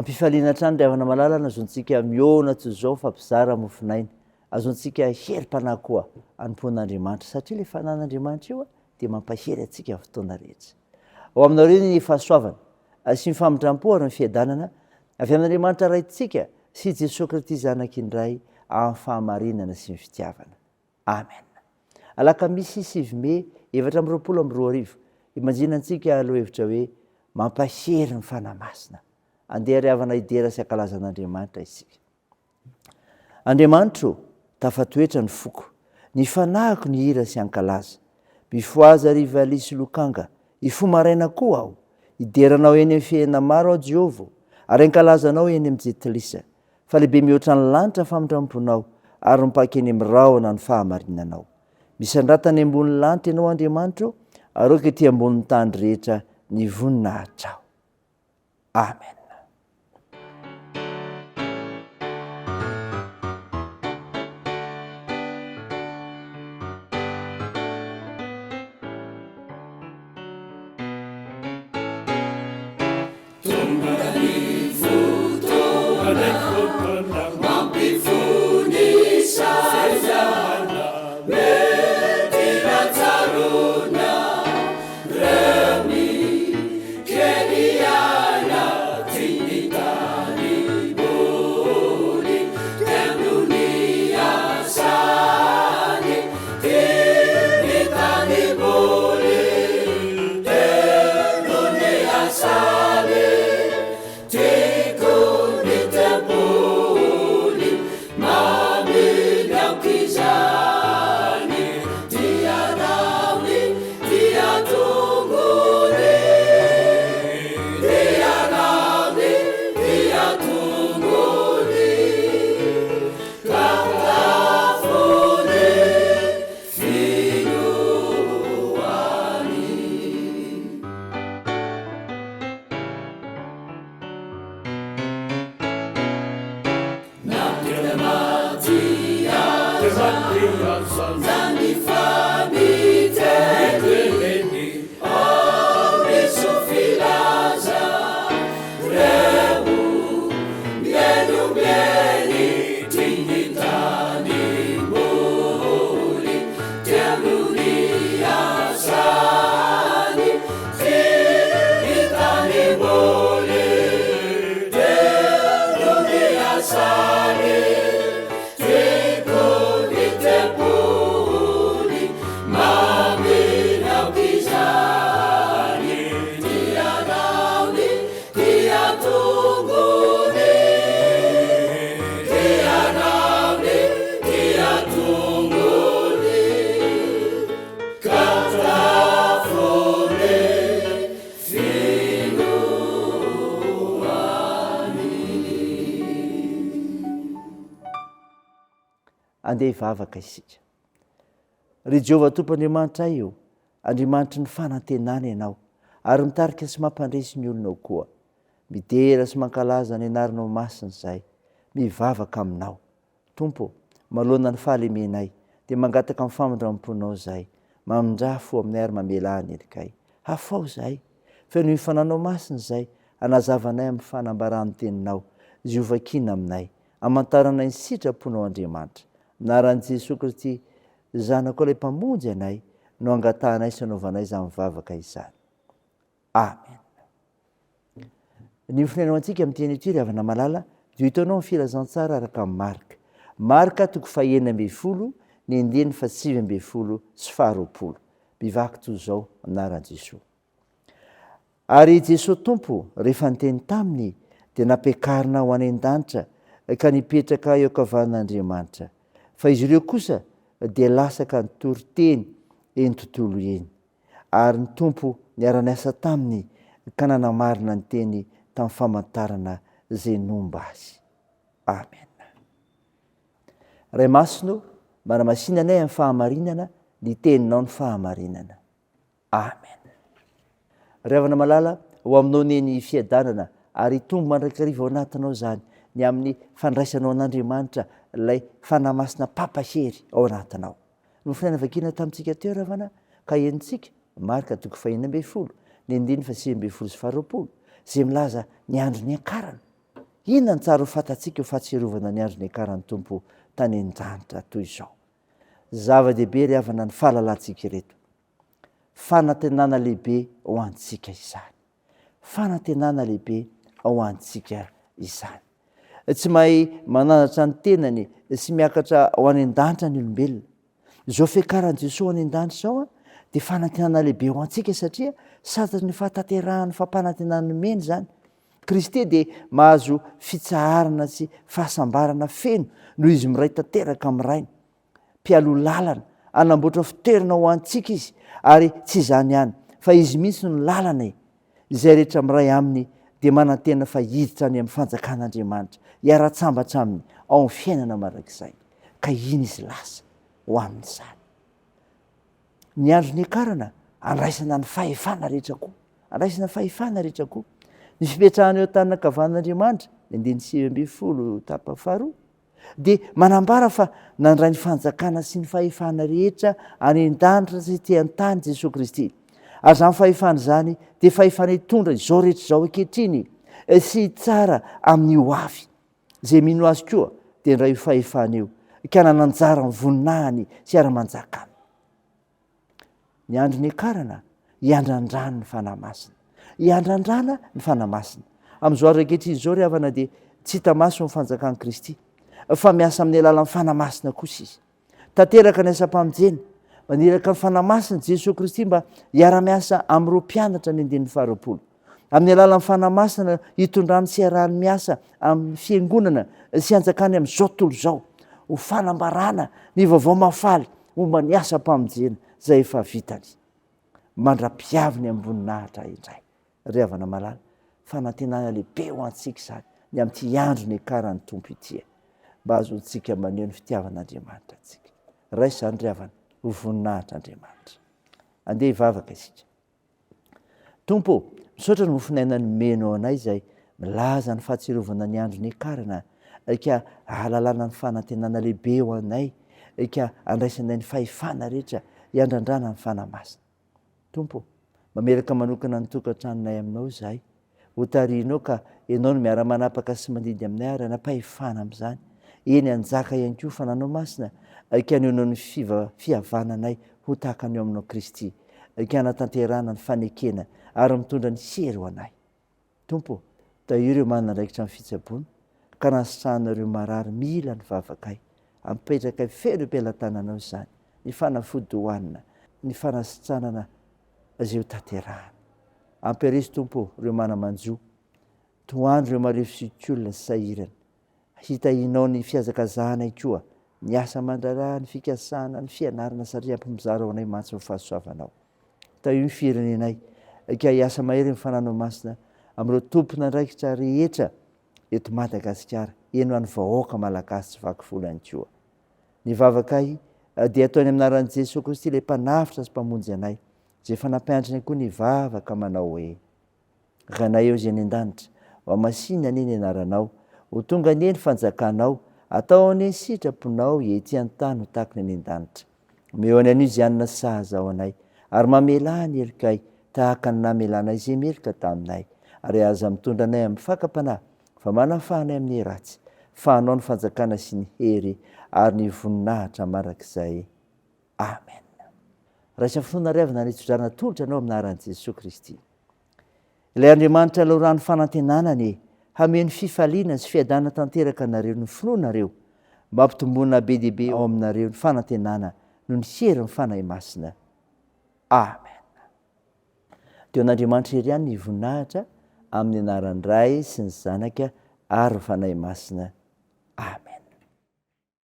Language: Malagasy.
ampifaliana trano ry havana malala nazontsika miona toy zao fampizara mofinainy azontsika herim-panahy koa anompon'Andriamanitra satria le fanan'Andriamanitra io dia mampahery atsika amin'ny fotoana rehetra. Ao aminareo ny fahasoavana sy ny famindram-po ary ny fiadanana avy amin'Andriamanitra raitsika sy Jesosy Kristy zanak'indray amin'ny fahamarinana sy ny fitiavana. Amen. Alakamisy 7 May 2024 imanjinantsika lohahevitra hoe mampahery ny fanahy masina. Andeha ry havana idera sy ankalazan'Andriamanitra isika. Andriamanitro, tafatoetra ny foko, ny fanahiko ny hira sy ankalaza. Mifoaza riva lisy lokanga, ifo maraina koa aho. Ideranao eny amin'ny fiainana maro aho Jehova, ary ankalazanao eny amin'ny jetilisa. Fa lehibe mihoatra ny lanitra ny famindramponao, ary mipaka eny amin'ny rahona ny fahamarinanao. Misandratany ambony lanitra ianao Andriamanitro, ary ety ambony tany rehetra ny voninahitrao. Amen. Andeha hivavaka isika. Ry Jehovah Tompoandriamanitra io, Andriamanitra ny fanantenana ianao, ary mitarika sy mampandresy ny olonao koa. Midera sy mankalaza ny anaranao masina izay, mivavaka aminao. Tompo, manoloana ny fahalemenay, dia mangataka amin'ny famindramponao izay, mamindrafo aminay ary mamela ny elikay. Hafao izay, feno ny fananao masina izay, anazavanay amin'ny fanambarany teninao, ziovakina aminay, amantaranay ny sitraponao Andriamanitra. Naran'i Jesosy Kristy, zanako ilay mpamonjy anay, no angatanay sy anaovanay izany mivavaka izany. Amen. Ny mifinainao antsika amin'ny teny ity ry havana malala, dia hitanao ny filazantsara araka amin'ny Marka. Marka 9:20, ny 7:20 sy 20. Mivahaka toy izao anaran'i Jesosy. Ary Jesosy Tompo rehefa niteny taminy dia nampiakarina ho any an-danitra ka nipetraka eo ankavan'Andriamanitra. Fa izy ireo kosa dia lasaka nitory teny eny tontolo eny. Ary ny Tompo niara-niasa taminy ka nanamarina ny teny tamin'ny famantarana izay nomba azy. Amen. Ray Masino, manamasinanay amin'ny fahamarinana, ny teninao ny fahamarinana. Amen. Ry havana malala, ho aminao neny fiadanana, ary tombo mandrakariva ao anatinao izany, ny amin'ny fandraisanao an'Andriamanitra, ilay fanahy masina pampahery ao anatinao. No finaina vakina tamintsika teo ry havana, ka enitsika Marka 9:20, ny 7:20 sy 20, izay milaza ny andro ny akarana. inona ny tsara ho fantatsika ho fahatsiarovana ny andro ny akarany tompo tany an-danitra toy izao. Zava-dehibe ry havana ny fahalalantsika ireto. Fanantenana lehibe ho antsika izany. Fanantenana lehibe ho antsika izany. Tsy mahay mananatra ny tenany sy miakatra ho any an-danitra ny olombelona. Izao fiakaran'i Jesosy ho any an-danitra izao dia fanantenana lehibe ho antsika satria sady ny fahatanterahany fampanantenana meny izany. Kristy dia mahazo fitsaharana sy fahasambarana feno noho izy miray tanteraka amin'ny rainy. Mpialoha lalana, anamboatra fitoerana ho antsika izy ary tsy izany ihany fa izy mihitsy no lalana izay rehetra miray aminy dia manantena fa hiditra any amin'ny fanjakan'Andriamanitra, hiara-tsambatra aminy ao amin'ny fiainana marak'izay. Ka iny izy lasa ho amin'izany. Ny andro ny akarana andraisana ny fahefana rehetra koa. Andraisana fahefana rehetra koa. Ny fipetrahana eo an-tanana ankavan'Andriamanitra, 120 tapa faharoa, dia manambara fa nandray ny fanjakana sy ny fahefana rehetra any an-danitra sy ty an-tany Jesosy Kristy. Ary izany fahefana izany dia fahefana hitondra izao rehetra izao ankehitriny sy tsara amin'ny ho avy. Izay mino azy koa dia indray io fahefana io ka nananjara ny voninahiny sy ara-manjakana. Ny andro ny akarana hiandrandrana ny fanamasina. Hiandrandrana ny fanamasina. Amin'izao andro ankehitriny izao ry havana dia tsy hita maso ny fanjakan'i Kristy fa miasa amin'ny alalan'ny fanamasina kosa izy. Tanteraka ny asa-pamonjena maniraka ny fanamasina Jesosy Kristy mba hiara-miasa amin'ireo mpianatra ny 120. Amin'ny alalan'ny fanamasina hitondrany sy iarahany miasa amin'ny fiangonana sy hanjakany amin'izao tontolo izao ho fanambarana ny vaovao mafaly momba ny asa-pamonjena izay efa vitany. Mandra-piaviny amboninahitra indray. Ry havana malala, fanantenana lehibe ho antsika izany ny amin'ity andro ny akaran'ny tompo ity, mba azontsika maneho ny fitiavan'Andriamanitra antsika. Raisy izany ry havana, ho voninahitra Andriamanitra. Andeha hivavaka isika. Tompo, misaotra ny mofinainany meno anay izay milaza ny fahatsiarovana ny andro ny akarana, ka ahalalana ny fanantenana lehibe ho anay, ka andraisanay ny fahefana rehetra hiandrandrana ny fanamasina. Tompo, mamelaka manokana ny tokantranonay aminao izahay, ho tarihinao ka ianao no miara-manapaka sy mandidy aminay ary anam-pahefana amin'izany. Eny anjaka ihany koa fananao masina, ka anehoanao ny fihavananay ho tahaka anio aminao Kristy, ka anatanterana ny fanekena ary mitondra ny hery ho anay. Tompo, tahiry ireo manana andraikitra amin'ny fitsaboana, ka nasitrahanareo marary mila ny vavakay, ampetraka feno am-pelantananao izany, ny fanafody hohanina, ny fanasitranana izay ho tanterahana. Ampirisy Tompo ireo manamanjo, toandro ireo marefo-siotolona sy sahirana, hitahinao ny fihazakazahana koa, ny asa mandraraha, ny fikasana, ny fianarana satria ampimizara ho anay mantsy ny fahasoavanao. Tahio ny firenenay, ka hiasa mahery ny fananao masina amin'ireo tompona andraikitra rehetra eto Madagasikara, eny ho an'ny vahoaka malagasy tsy vaky volany koa. Ny vavakay dia ataony amin'ny anaran'i Jesosy Kristy ilay mpanafitra sy mpamonjy anay, izay fanampiandrany koa ny vavaka manao hoe: ranay eo izay ny an-danitra, ho amasinana eny anaranao, ho tonga eny fanjakanao, atao any sitraponao ety an-tany ho tahaka ny an-danitra. Omeo any anio izay anona sahaza ao anay, ary mamela ny helikay tahaka ny namelanay izay melika taminay, ary aza mitondra anay amin'ny fakapanahy, fa manafahanay amin'ny ratsy, fa hanao ny fanjakana sy ny hery ary ny voninahitra marak'izay. Amen. Raisa fotoana ry havana nitsodrarana tolotra anao amin'ny anaran'i Jesosy Kristy. Ilay Andriamanitra loharahan'ny fanantenanany hameno fifaliana sy fiadanana tanteraka anareo ny finoanareo, mba hampitomboana be dia be ao aminareo ny fanantenana no ny hery ny fanahy masina. Amen. Teo an'Andriamanitra ery ihany ny voninahitra amin'ny anaran'ny Ray sy ny Zanaka ary ny fanahy masina.